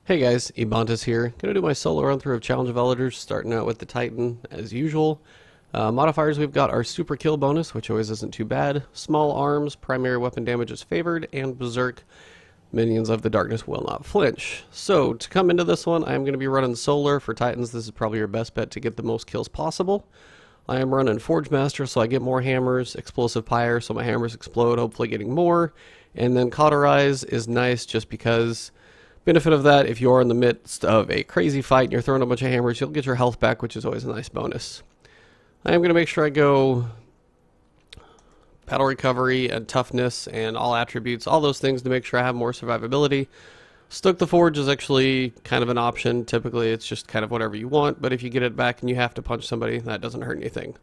Hey guys, Ebontis here. Gonna do my solo run through of Challenge of Elders, starting out with the Titan as usual. Modifiers, we've got our super kill bonus, which always isn't too bad. Small arms, primary weapon damage is favored, and Berserk, minions of the darkness will not flinch. So, to come into this one, I'm going to be running Solar for Titans. This is probably your best bet to get the most kills possible. I am running Forge Master, so I get more hammers, Explosive Pyre, so my hammers explode, hopefully getting more. And then Cauterize is nice just because benefit of that, if you're in the midst of a crazy fight and you're throwing a bunch of hammers, you'll get your health back, which is always a nice bonus. I am going to make sure I go battle recovery and toughness and all attributes, all those things to make sure I have more survivability. Stoke the Forge is actually kind of an option. Typically, it's just kind of whatever you want, but if you get it back and you have to punch somebody, that doesn't hurt anything.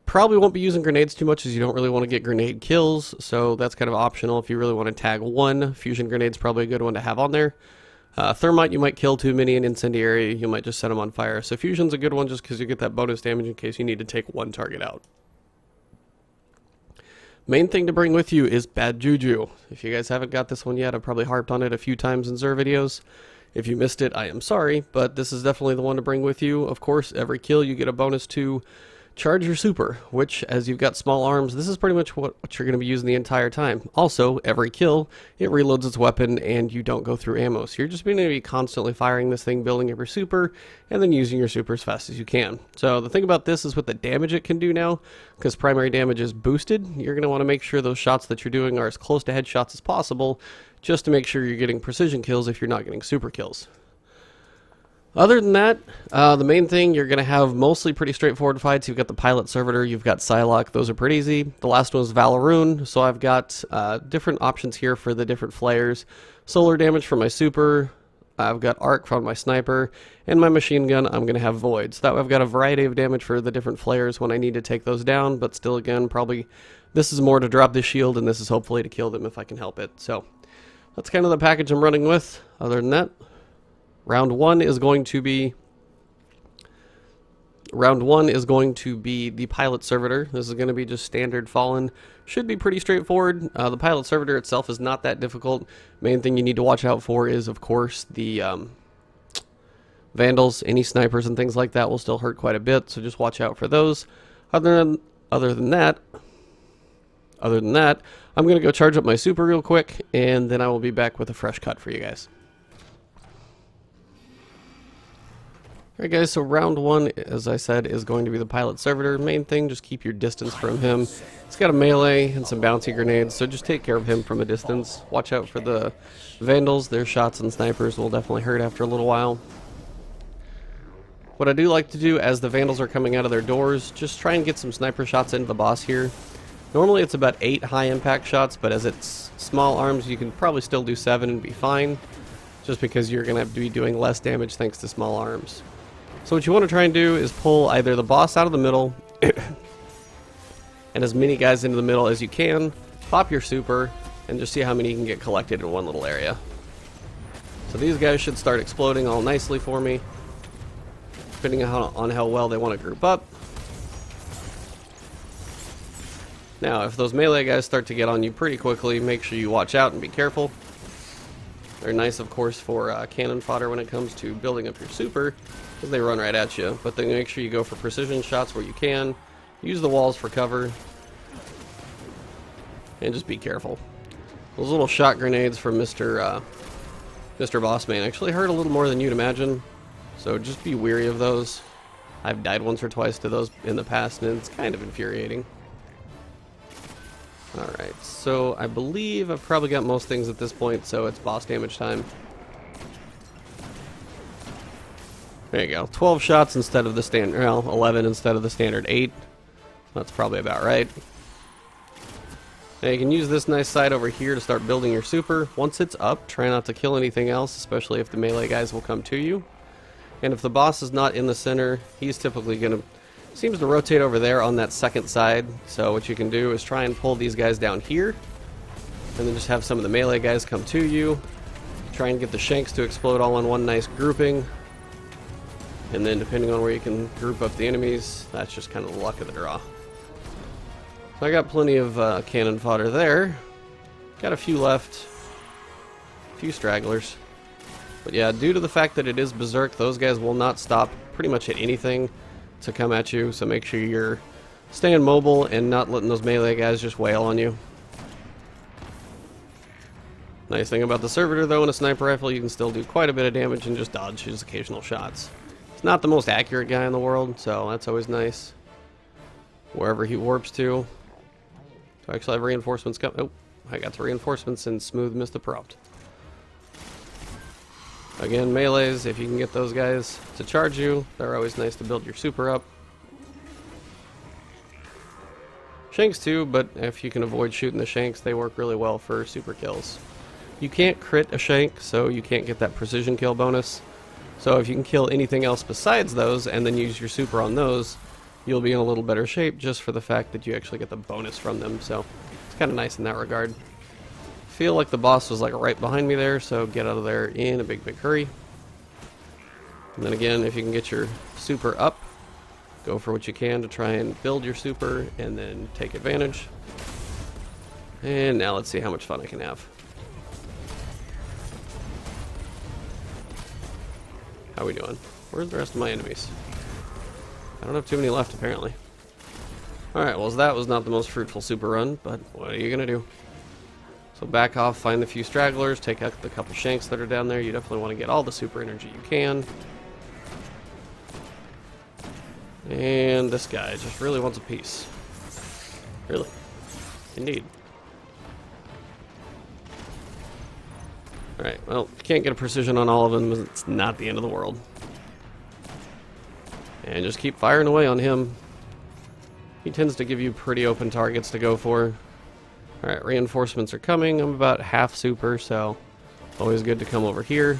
Probably won't be using grenades too much as you don't really want to get grenade kills, so that's kind of optional if you really want to tag one. Fusion grenade's probably a good one to have on there. Thermite you might kill too many, and incendiary you might just set them on fire. So fusion's a good one just because you get that bonus damage in case you need to take one target out. Main thing to bring with you is Bad Juju. If you guys haven't got this one yet, I've probably harped on it a few times in Xur videos. If you missed it, I am sorry, but this is definitely the one to bring with you. Of course, every kill you get a bonus to charge your super, which, as you've got small arms, this is pretty much what you're going to be using the entire time. Also, every kill, it reloads its weapon, and you don't go through ammo. So you're just going to be constantly firing this thing, building up your super, and then using your super as fast as you can. So the thing about this is with the damage it can do now, because primary damage is boosted, you're going to want to make sure those shots that you're doing are as close to headshots as possible, just to make sure you're getting precision kills if you're not getting super kills. Other than that, the main thing, you're going to have mostly pretty straightforward fights. You've got the Pilot Servitor, you've got Sylok, those are pretty easy. The last one is Val Aru'un, so I've got different options here for the different flares. Solar damage for my super, I've got arc from my sniper, and my machine gun, I'm going to have void. So that way I've got a variety of damage for the different flares when I need to take those down, but still again, probably this is more to drop the shield, and this is hopefully to kill them if I can help it. So that's kind of the package I'm running with. Other than that, Round one is going to be the Pilot Servitor. This is going to be just standard Fallen. Should be pretty straightforward. The Pilot Servitor itself is not that difficult. Main thing you need to watch out for is, of course, the Vandals. Any snipers and things like that will still hurt quite a bit, so just watch out for those. Other than that, I'm going to go charge up my super real quick, and then I will be back with a fresh cut for you guys. Alright guys, so round one, as I said, is going to be the Pilot Servitor. Main thing, just keep your distance from him. He's got a melee and some bouncy grenades, so just take care of him from a distance. Watch out for the Vandals. Their shots and snipers will definitely hurt after a little while. What I do like to do as the Vandals are coming out of their doors, just try and get some sniper shots into the boss here. Normally it's about 8 high impact shots, but as it's small arms, you can probably still do 7 and be fine, just because you're going to have to be doing less damage thanks to small arms. So what you want to try and do is pull either the boss out of the middle and as many guys into the middle as you can, pop your super, and just see how many you can get collected in one little area. So these guys should start exploding all nicely for me, depending on how well they want to group up. Now, if those melee guys start to get on you pretty quickly, make sure you watch out and be careful. They're nice, of course, for cannon fodder when it comes to building up your super, because they run right at you. But then make sure you go for precision shots where you can. Use the walls for cover. And just be careful. Those little shot grenades from Mr. Bossman actually hurt a little more than you'd imagine. So just be wary of those. I've died once or twice to those in the past, and it's kind of infuriating. Alright, so I believe I've probably got most things at this point, so it's boss damage time. There you go. 12 shots instead of the standard, well, 11 instead of the standard 8. That's probably about right. Now you can use this nice side over here to start building your super. Once it's up, try not to kill anything else, especially if the melee guys will come to you. And if the boss is not in the center, he's typically going to seems to rotate over there on that second side. So what you can do is try and pull these guys down here, and then just have some of the melee guys come to you. Try and get the shanks to explode all in one nice grouping. And then depending on where you can group up the enemies, that's just kind of the luck of the draw. So I got plenty of cannon fodder there. Got a few left. A few stragglers. But yeah, due to the fact that it is Berserk, those guys will not stop pretty much at anything to come at you, so make sure you're staying mobile and not letting those melee guys just wail on you. Nice thing about the Servitor, though, in a sniper rifle, you can still do quite a bit of damage and just dodge his occasional shots. He's not the most accurate guy in the world, so that's always nice. Wherever he warps to. So I actually have reinforcements come. Oh, I got the reinforcements and smooth missed the prompt. Again, melees, if you can get those guys to charge you, they're always nice to build your super up. Shanks too, but if you can avoid shooting the Shanks, they work really well for super kills. You can't crit a Shank, so you can't get that precision kill bonus. So if you can kill anything else besides those and then use your super on those, you'll be in a little better shape just for the fact that you actually get the bonus from them. So it's kind of nice in that regard. Feel like the boss was like right behind me there, so get out of there in a big hurry. And then again, if you can get your super up, go for what you can to try and build your super and then take advantage. And now let's see how much fun I can have. How are we doing? Where's the rest of my enemies? I don't have too many left, apparently. Alright, well, that was not the most fruitful super run, but what are you going to do? So back off, find the few stragglers, take out the couple Shanks that are down there. You definitely want to get all the super energy you can. And this guy just really wants a piece. Really. Indeed. Alright, well, if you can't get a precision on all of them, it's not the end of the world. And just keep firing away on him. He tends to give you pretty open targets to go for. Alright, reinforcements are coming. I'm about half super, so always good to come over here.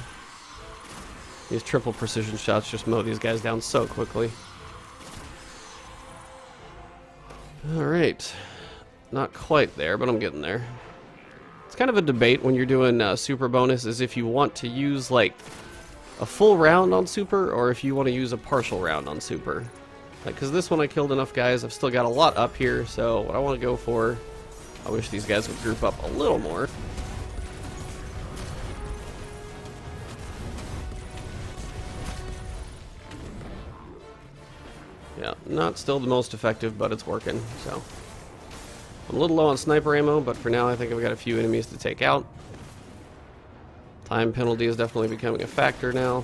These triple precision shots just mow these guys down so quickly. Alright. Not quite there, but I'm getting there. It's kind of a debate when you're doing super bonus, is if you want to use like a full round on super or if you want to use a partial round on super. Like, because this one I killed enough guys, I've still got a lot up here, so what I want to go for, I wish these guys would group up a little more. Yeah, not still the most effective, but it's working, so. I'm a little low on sniper ammo, but for now I think I've got a few enemies to take out. Time penalty is definitely becoming a factor now.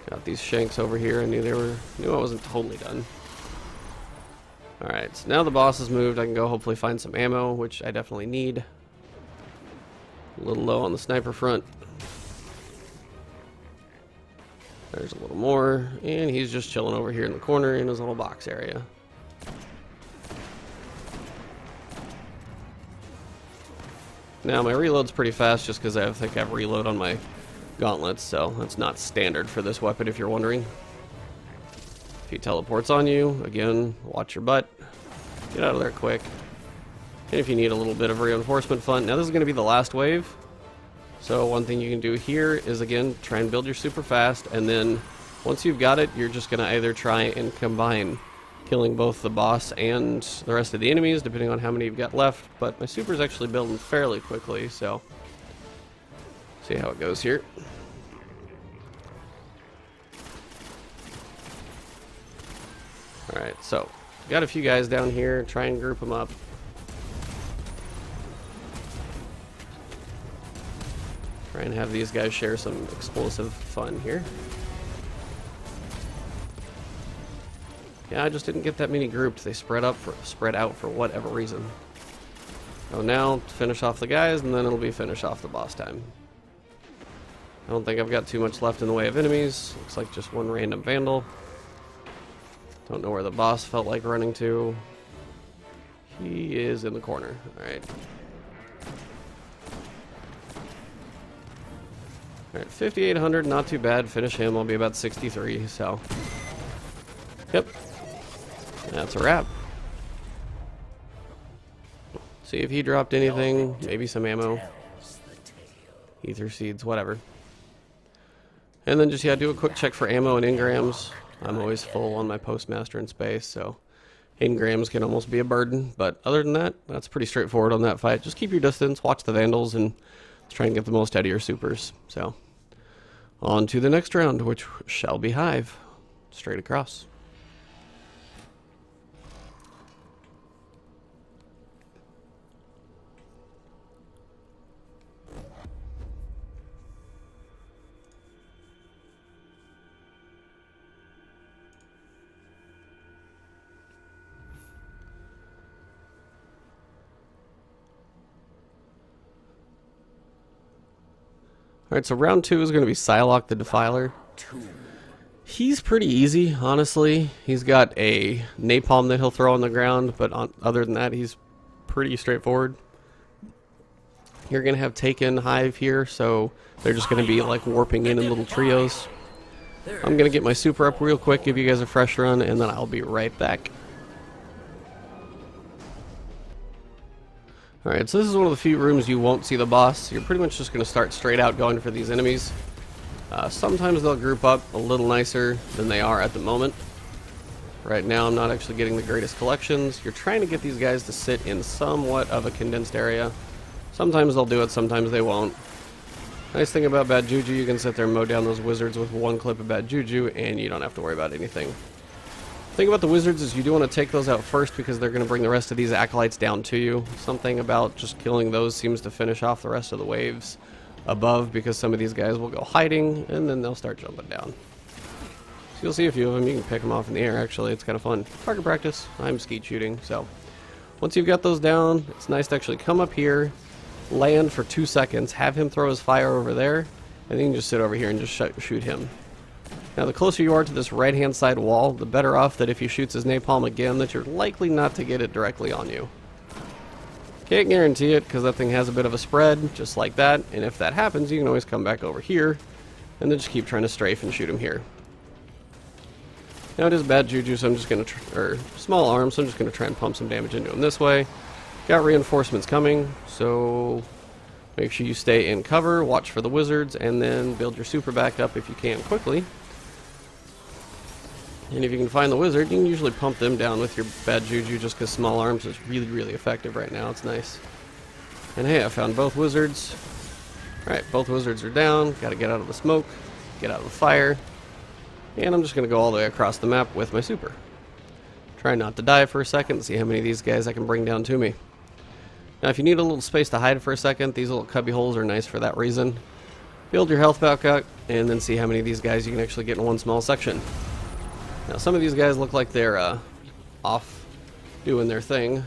Got these Shanks over here. I knew I wasn't totally done. Alright, so now the boss has moved. I can go hopefully find some ammo, which I definitely need. A little low on the sniper front. There's a little more, and he's just chilling over here in the corner in his little box area. Now my reload's pretty fast just because I think I have reload on my gauntlets, so that's not standard for this weapon if you're wondering. If he teleports on you, again, watch your butt. Get out of there quick. And if you need a little bit of reinforcement fun, now this is going to be the last wave. So one thing you can do here is, again, try and build your super fast, and then once you've got it, you're just going to either try and combine killing both the boss and the rest of the enemies, depending on how many you've got left. But my super's actually building fairly quickly, so see how it goes here. Alright, so got a few guys down here. Try and group them up. Try and have these guys share some explosive fun here. Yeah, I just didn't get that many grouped. They spread out for whatever reason. Oh, now finish off the guys, and then it'll be finish off the boss time. I don't think I've got too much left in the way of enemies. Looks like just one random Vandal. Don't know where the boss felt like running to. He is in the corner. Alright. Alright, 5,800, not too bad. Finish him, I'll be about 63, so. Yep. That's a wrap. See if he dropped anything. Maybe some ammo. Ether seeds, whatever. And then just, yeah, do a quick check for ammo and engrams. I'm always full on my postmaster in space, so engrams can almost be a burden. But other than that, that's pretty straightforward on that fight. Just keep your distance, watch the Vandals, and try and get the most out of your supers. So, on to the next round, which shall be Hive. Straight across. Alright, so round 2 is going to be Sylok the Defiler. He's pretty easy, honestly. He's got a napalm that he'll throw on the ground, but other than that, he's pretty straightforward. You're going to have taken Hive here, so they're just going to be like warping in little trios. I'm going to get my super up real quick, give you guys a fresh run, and then I'll be right back. Alright, so this is one of the few rooms you won't see the boss. You're pretty much just going to start straight out going for these enemies. Sometimes they'll group up a little nicer than they are at the moment. Right now I'm not actually getting the greatest collections. You're trying to get these guys to sit in somewhat of a condensed area. Sometimes they'll do it, sometimes they won't. Nice thing about Bad Juju, you can sit there and mow down those wizards with one clip of Bad Juju and you don't have to worry about anything. The thing about the wizards is you do want to take those out first because they're going to bring the rest of these acolytes down to you. Something about just killing those seems to finish off the rest of the waves above, because some of these guys will go hiding and then they'll start jumping down. So you'll see a few of them. You can pick them off in the air. Actually, it's kind of fun. Target practice. I'm skeet shooting. So once you've got those down, it's nice to actually come up here, land for 2 seconds, have him throw his fire over there, and then you can just sit over here and just shoot him. Now, the closer you are to this right-hand side wall, the better off that if he shoots his napalm again, that you're likely not to get it directly on you. Can't guarantee it, because that thing has a bit of a spread, just like that, and if that happens, you can always come back over here, and then just keep trying to strafe and shoot him here. Now, it is Bad Juju, so I'm just going to, or small arms, so I'm just going to try and pump some damage into him this way. Got reinforcements coming, so make sure you stay in cover, watch for the wizards, and then build your super back up if you can quickly. And if you can find the wizard, you can usually pump them down with your Bad Juju, just because small arms is really, really effective right now. It's nice. And hey, I found both wizards. Alright, both wizards are down. Got to get out of the smoke, get out of the fire. And I'm just going to go all the way across the map with my super. Try not to die for a second, see how many of these guys I can bring down to me. Now, if you need a little space to hide for a second, these little cubby holes are nice for that reason. Build your health back up, and then see how many of these guys you can actually get in one small section. Now, some of these guys look like they're off doing their thing.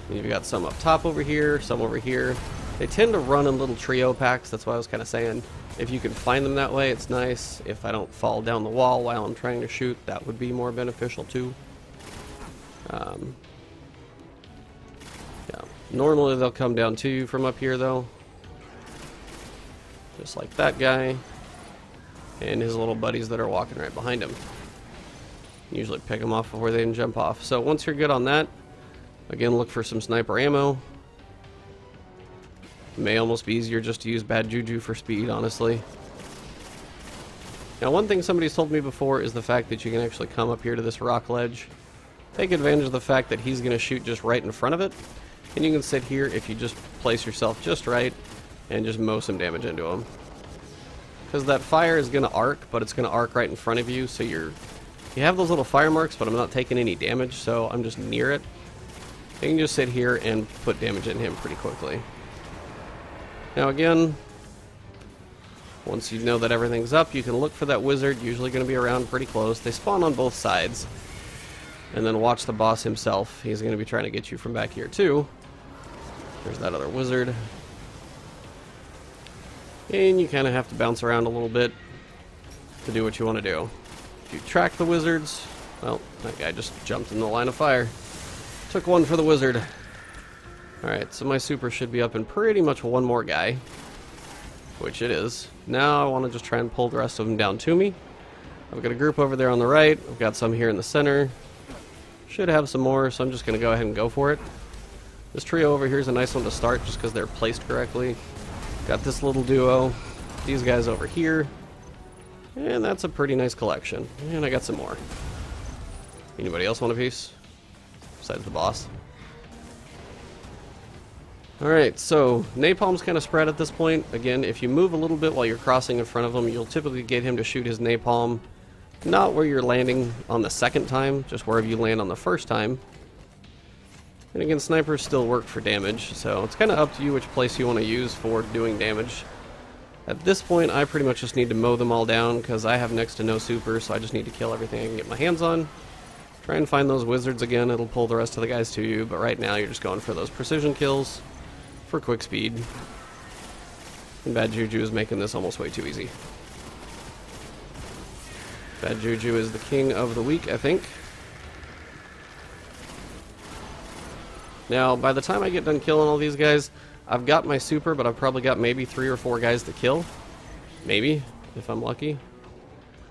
And you've got some up top over here, some over here. They tend to run in little trio packs. That's why I was kind of saying, if you can find them that way, it's nice. If I don't fall down the wall while I'm trying to shoot, that would be more beneficial too. Yeah. Normally they'll come down to you from up here though. Just like that guy. And his little buddies that are walking right behind him. Usually pick them off before they can jump off. So once you're good on that, again, look for some sniper ammo. It may almost be easier just to use Bad Juju for speed, honestly. Now, one thing somebody's told me before is the fact that you can actually come up here to this rock ledge. Take advantage of the fact that he's going to shoot just right in front of it. And you can sit here if you just place yourself just right and just mow some damage into him. Because that fire is going to arc, but it's going to arc right in front of you, so you have those little fire marks, but I'm not taking any damage, so I'm just near it. You can just sit here and put damage in him pretty quickly. Now again, once you know that everything's up, you can look for that wizard, usually going to be around pretty close. They spawn on both sides. And then watch the boss himself. He's going to be trying to get you from back here too. There's that other wizard. And you kind of have to bounce around a little bit to do what you want to do. If you track the wizards, well, that guy just jumped in the line of fire. Took one for the wizard. Alright, so my super should be up in pretty much one more guy. Which it is. Now I want to just try and pull the rest of them down to me. I've got a group over there on the right. I've got some here in the center. Should have some more, so I'm just going to go ahead and go for it. This trio over here is a nice one to start just because they're placed correctly. Got this little duo. These guys over here. And that's a pretty nice collection. And I got some more. Anybody else want a piece? Besides the boss? Alright, so napalm's kind of spread at this point. Again, if you move a little bit while you're crossing in front of him, you'll typically get him to shoot his napalm not where you're landing on the second time, just wherever you land on the first time. And again, snipers still work for damage, so it's kind of up to you which place you want to use for doing damage. At this point, I pretty much just need to mow them all down because I have next to no super, so I just need to kill everything I can get my hands on. Try and find those wizards again, it'll pull the rest of the guys to you, but right now you're just going for those precision kills for quick speed. And Bad Juju is making this almost way too easy. Bad Juju is the king of the week, I think. Now, by the time I get done killing all these guys, I've got my super, but I've probably got maybe 3 or 4 guys to kill. Maybe, if I'm lucky.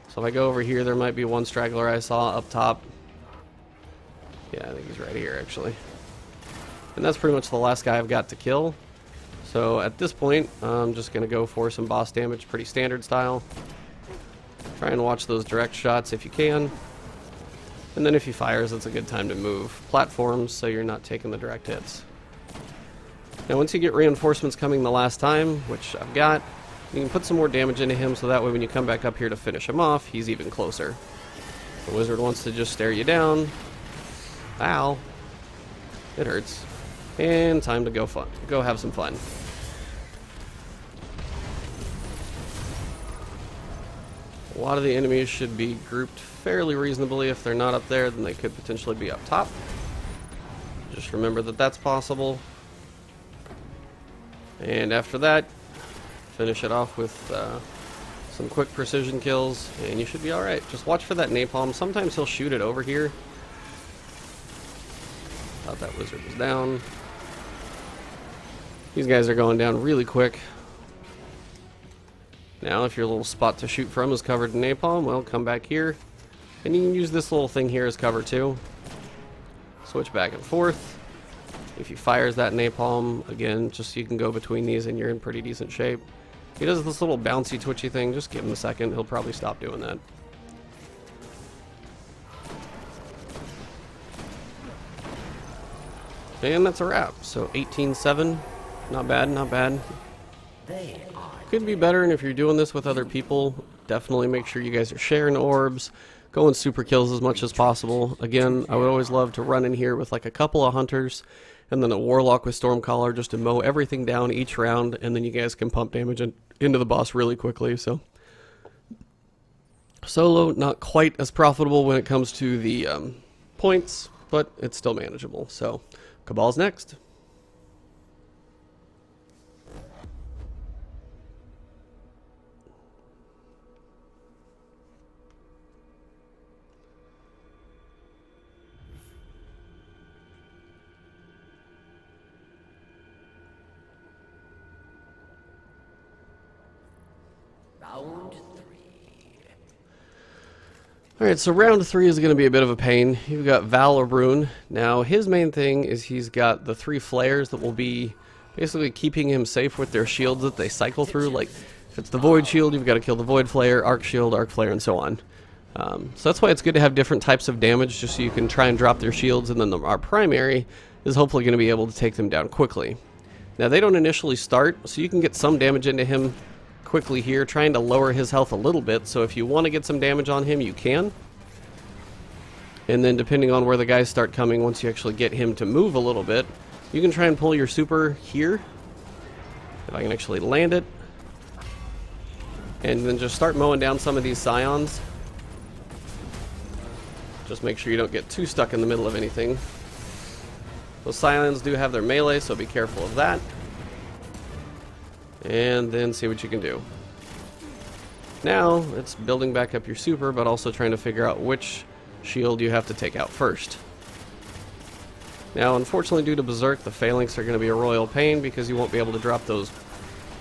So if I go over here, there might be one straggler I saw up top. Yeah, I think he's right here, actually. And that's pretty much the last guy I've got to kill. So at this point, I'm just going to go for some boss damage, pretty standard style. Try and watch those direct shots if you can. And then if he fires, it's a good time to move platforms so you're not taking the direct hits. Now once you get reinforcements coming the last time, which I've got, you can put some more damage into him so that way when you come back up here to finish him off, he's even closer. The wizard wants to just stare you down. Ow. It hurts. And time to go have some fun. A lot of the enemies should be grouped fairly reasonably. If they're not up there, then they could potentially be up top. Just remember that that's possible. And after that, finish it off with some quick precision kills, and you should be alright. Just watch for that napalm. Sometimes he'll shoot it over here. Thought that wizard was down. These guys are going down really quick. Now, if your little spot to shoot from is covered in napalm, well, come back here. And you can use this little thing here as cover too. Switch back and forth. If he fires that napalm, again, just so you can go between these and you're in pretty decent shape. If he does this little bouncy, twitchy thing, just give him a second. He'll probably stop doing that. And that's a wrap. So 18-7. Not bad, not bad. Could be better, and if you're doing this with other people, definitely make sure you guys are sharing orbs, going super kills as much as possible. Again, I would always love to run in here with like a couple of hunters and then a warlock with Stormcaller just to mow everything down each round, and then you guys can pump damage into the boss really quickly. So solo, not quite as profitable when it comes to the points, but it's still manageable. So Cabal's next. Alright, so round 3 is going to be a bit of a pain. You've got Val Aru'un. Now, his main thing is he's got the 3 flares that will be basically keeping him safe with their shields that they cycle through. Like, if it's the Void Shield, you've got to kill the Void Flare, Arc Shield, Arc Flare, and so on. So that's why it's good to have different types of damage, just so you can try and drop their shields, and then our primary is hopefully going to be able to take them down quickly. Now, they don't initially start, so you can get some damage into him quickly here, trying to lower his health a little bit, so if you want to get some damage on him, you can. And then depending on where the guys start coming, once you actually get him to move a little bit, you can try and pull your super here, if I can actually land it, and then just start mowing down some of these scions. Just make sure you don't get too stuck in the middle of anything. Those scions do have their melee, so be careful of that. And then see what you can do. Now, it's building back up your super, but also trying to figure out which shield you have to take out first. Now, unfortunately, due to Berserk, the phalanx are going to be a royal pain because you won't be able to drop those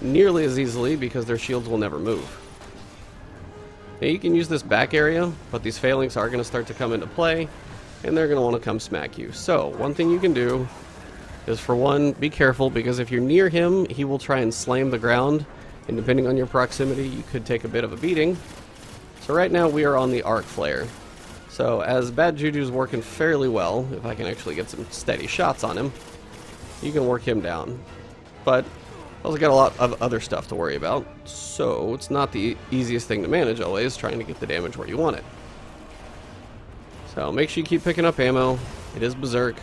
nearly as easily because their shields will never move. Now, you can use this back area, but these phalanx are going to start to come into play, and they're going to want to come smack you. So, one thing you can do is, for one, be careful, because if you're near him, he will try and slam the ground, and depending on your proximity, you could take a bit of a beating. So right now, we are on the Arc Flare. So, as Bad Juju's working fairly well, if I can actually get some steady shots on him, You can work him down. But also got a lot of other stuff to worry about, so it's not the easiest thing to manage always, trying to get the damage where you want it. So make sure you keep picking up ammo. It is Berserk.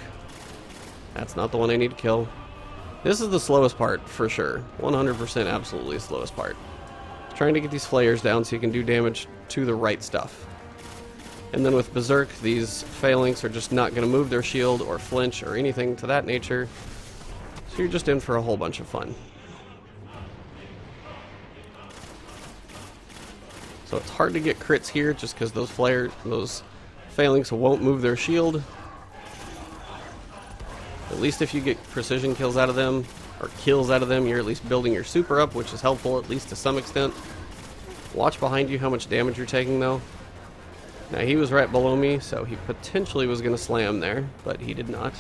That's not the one I need to kill. This is the slowest part, for sure. 100% absolutely the slowest part. Trying to get these flayers down so you can do damage to the right stuff. And then with Berserk, these phalanx are just not going to move their shield or flinch or anything to that nature. So you're just in for a whole bunch of fun. So it's hard to get crits here just because those phalanx won't move their shield. At least if you get precision kills out of them, or kills out of them, you're at least building your super up, which is helpful at least to some extent. Watch behind you how much damage you're taking though. Now he was right below me, so he potentially was going to slam there, but he did not.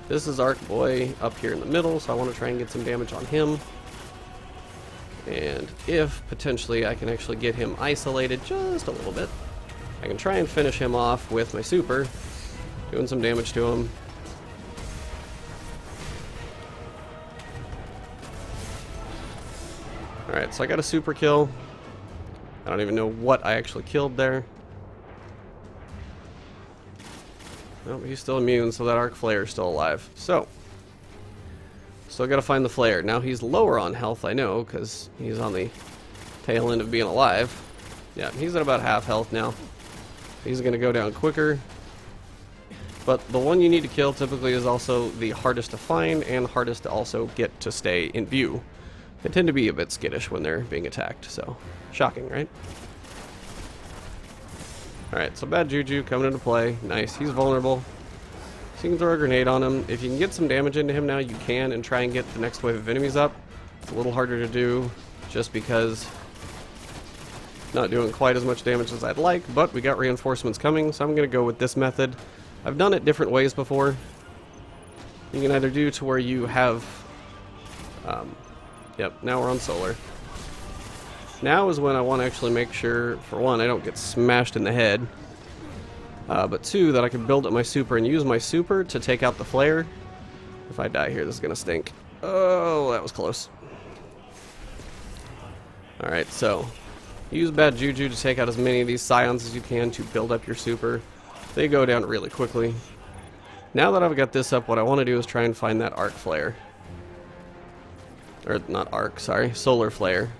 This is Arc Boy up here in the middle, so I want to try and get some damage on him. And if potentially I can actually get him isolated just a little bit, I can try and finish him off with my super, doing some damage to him. Alright, so I got a super kill. I don't even know what I actually killed there. Nope, he's still immune, so that arc flare is still alive. So, still gotta find the flare. Now he's lower on health, I know, because he's on the tail end of being alive. Yeah, he's at about half health now. He's gonna go down quicker. But the one you need to kill typically is also the hardest to find and hardest to also get to stay in view. They tend to be a bit skittish when they're being attacked, so shocking, right? Alright, so Bad Juju coming into play. Nice, he's vulnerable. So you can throw a grenade on him. If you can get some damage into him now, you can, and try and get the next wave of enemies up. It's a little harder to do, just because not doing quite as much damage as I'd like, but we got reinforcements coming, so I'm going to go with this method. I've done it different ways before. You can either do to where you have... yep, now we're on solar. Now is when I want to actually make sure, for one, I don't get smashed in the head. But two, that I can build up my super and use my super to take out the flare. If I die here, this is going to stink. Oh, that was close. Alright, so use Bad Juju to take out as many of these scions as you can to build up your super. They go down really quickly. Now that I've got this up, what I want to do is try and find that arc flare. Or not arc, sorry, solar flare.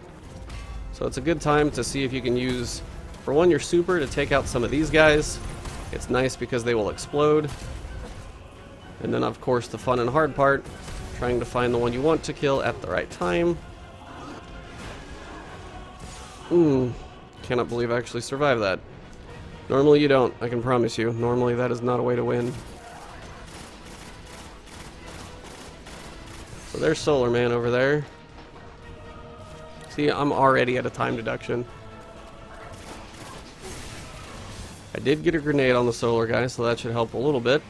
So it's a good time to see if you can use, for one, your super to take out some of these guys. It's nice because they will explode. And then of course the fun and hard part, trying to find the one you want to kill at the right time. Cannot believe I actually survived that. Normally you don't, I can promise you. Normally that is not a way to win. So there's Solar Man over there. See, I'm already at a time deduction. I did get a grenade on the solar guy, so that should help a little bit.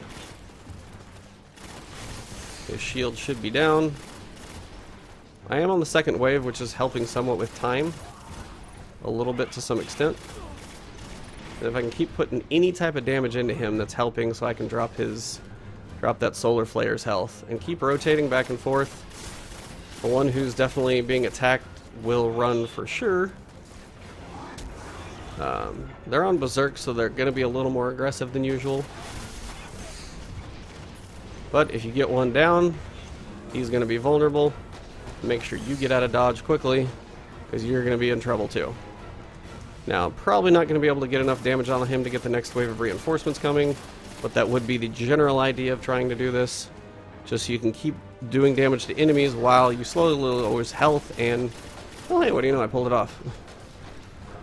His shield should be down. I am on the second wave, which is helping somewhat with time. A little bit to some extent. And if I can keep putting any type of damage into him, that's helping, so I can drop that solar flare's health. And keep rotating back and forth. The one who's definitely being attacked will run for sure. They're on Berserk, so they're going to be a little more aggressive than usual. But if you get one down, he's going to be vulnerable. Make sure you get out of dodge quickly, because you're going to be in trouble too. Now, probably not going to be able to get enough damage on him to get the next wave of reinforcements coming, but that would be the general idea of trying to do this. Just so you can keep doing damage to enemies while you slowly lower his health and... oh, hey, what do you know? I pulled it off.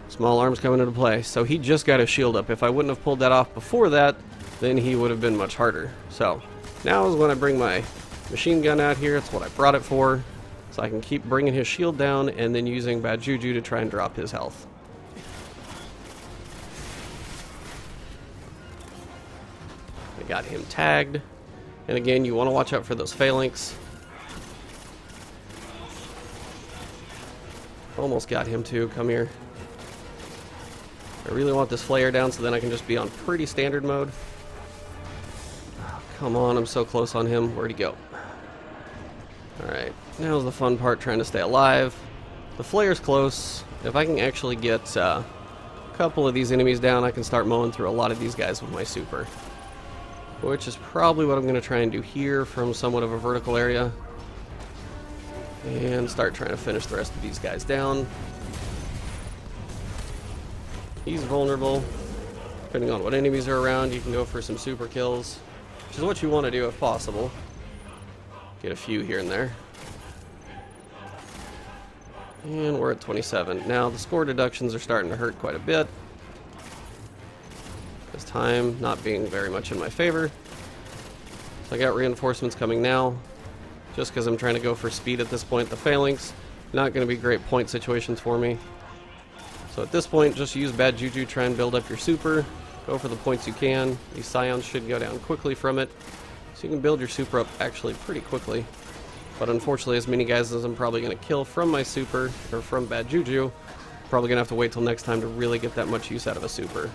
Small arms coming into play. So he just got his shield up. If I wouldn't have pulled that off before that, then he would have been much harder. So now is when I bring my machine gun out here. That's what I brought it for. So I can keep bringing his shield down and then using Bad Juju to try and drop his health. I got him tagged. And again, you want to watch out for those phalanx. Almost got him too. Come here. I really want this flare down so then I can just be on pretty standard mode. Oh, come on, I'm so close on him. Where'd he go? Now's the fun part, trying to stay alive. The flare's close. If I can actually get a couple of these enemies down, I can start mowing through a lot of these guys with my super. Which is probably what I'm going to try and do here from somewhat of a vertical area. And start trying to finish the rest of these guys down. He's vulnerable. Depending on what enemies are around, you can go for some super kills, which is what you want to do if possible. Get a few here and there. And we're at 27. Now the score deductions are starting to hurt quite a bit. This time not being very much in my favor. So I got reinforcements coming now. Just because I'm trying to go for speed at this point. The phalanx, not going to be great point situations for me. So at this point, just use Bad Juju, try and build up your super. Go for the points you can. These scions should go down quickly from it. So you can build your super up actually pretty quickly. But unfortunately, as many guys as I'm probably going to kill from my super, or from Bad Juju, probably going to have to wait till next time to really get that much use out of a super.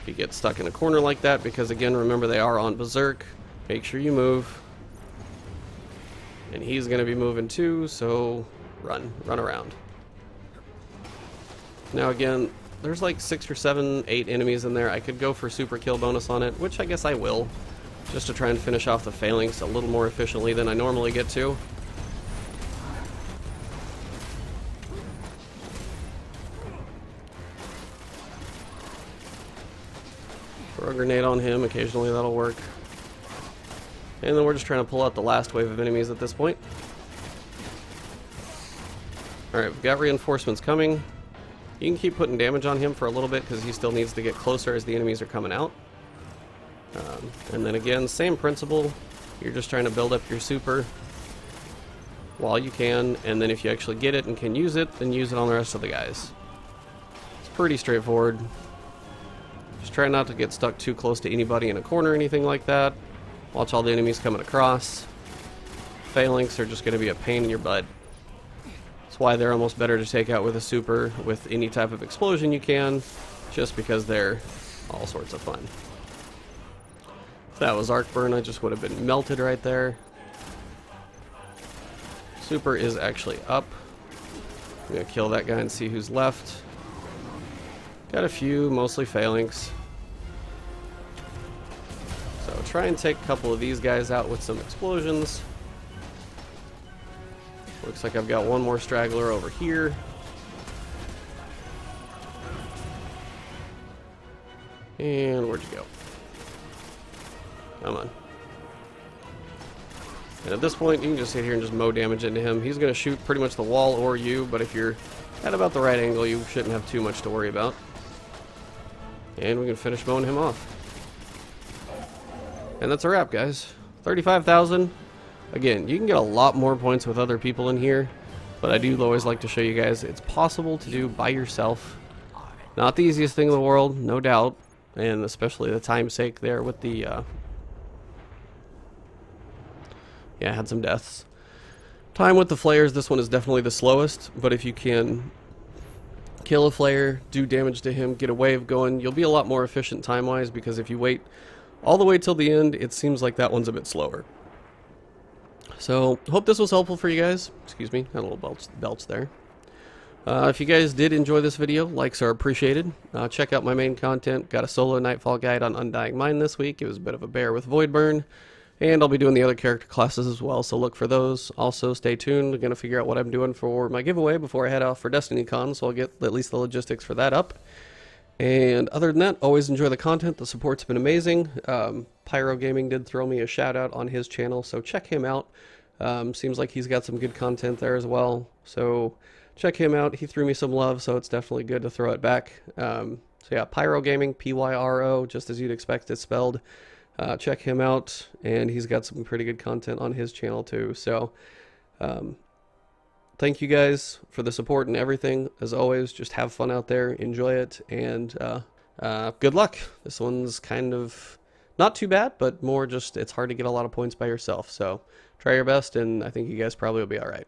If you get stuck in a corner like that, because again, remember they are on Berserk, make sure you move. And he's going to be moving too, so run around. Now again, there's like 6 or 7, 8 enemies in there. I could go for super kill bonus on it, which I guess I will, just to try and finish off the phalanx a little more efficiently than I normally get to. Throw a grenade on him, occasionally that'll work. And then we're just trying to pull out the last wave of enemies at this point. Alright, we've got reinforcements coming. You can keep putting damage on him for a little bit because he still needs to get closer as the enemies are coming out. And then again, same principle. You're just trying to build up your super while you can, and then if you actually get it and can use it, then use it on the rest of the guys. It's pretty straightforward. Just try not to get stuck too close to anybody in a corner or anything like that. Watch all the enemies coming across. Phalanx are just going to be a pain in your butt. That's why they're almost better to take out with a super with any type of explosion you can, just because they're all sorts of fun. If that was arc burn, I just would have been melted right there. Super is actually up. I'm going to kill that guy and see who's left. Got a few, mostly phalanx. So try and take a couple of these guys out with some explosions. Looks like I've got one more straggler over here. And where'd you go? Come on. And at this point, you can just sit here and just mow damage into him. He's going to shoot pretty much the wall or you, but if you're at about the right angle, you shouldn't have too much to worry about. And we can finish mowing him off. And that's a wrap, guys. 35,000. Again, you can get a lot more points with other people in here, but I do always like to show you guys it's possible to do by yourself. Not the easiest thing in the world, no doubt, and especially the time's sake there with the, yeah, I had some deaths. Time with the flares, this one is definitely the slowest, but if you can kill a flare, do damage to him, get a wave going, you'll be a lot more efficient time-wise, because if you wait all the way till the end, it seems like that one's a bit slower. So, hope this was helpful for you guys. Excuse me, had a little belch there. If you guys did enjoy this video, likes are appreciated. Check out my main content. Got a solo Nightfall guide on Undying Mind this week. It was a bit of a bear with Voidburn. And I'll be doing the other character classes as well, so look for those. Also, stay tuned. I'm going to figure out what I'm doing for my giveaway before I head off for DestinyCon, so I'll get at least the logistics for that up. And other than that, always enjoy the content. The support's been amazing. Pyro Gaming did throw me a shout out on his channel, so check him out. Seems like he's got some good content there as well, so check him out. He threw me some love, so it's definitely good to throw it back. So yeah, Pyro Gaming, Pyro, just as you'd expect it spelled. Check him out, and he's got some pretty good content on his channel too. So thank you guys for the support and everything. As always, just have fun out there, enjoy it, and good luck. This one's kind of not too bad, but more just it's hard to get a lot of points by yourself. So try your best, and I think you guys probably will be all right.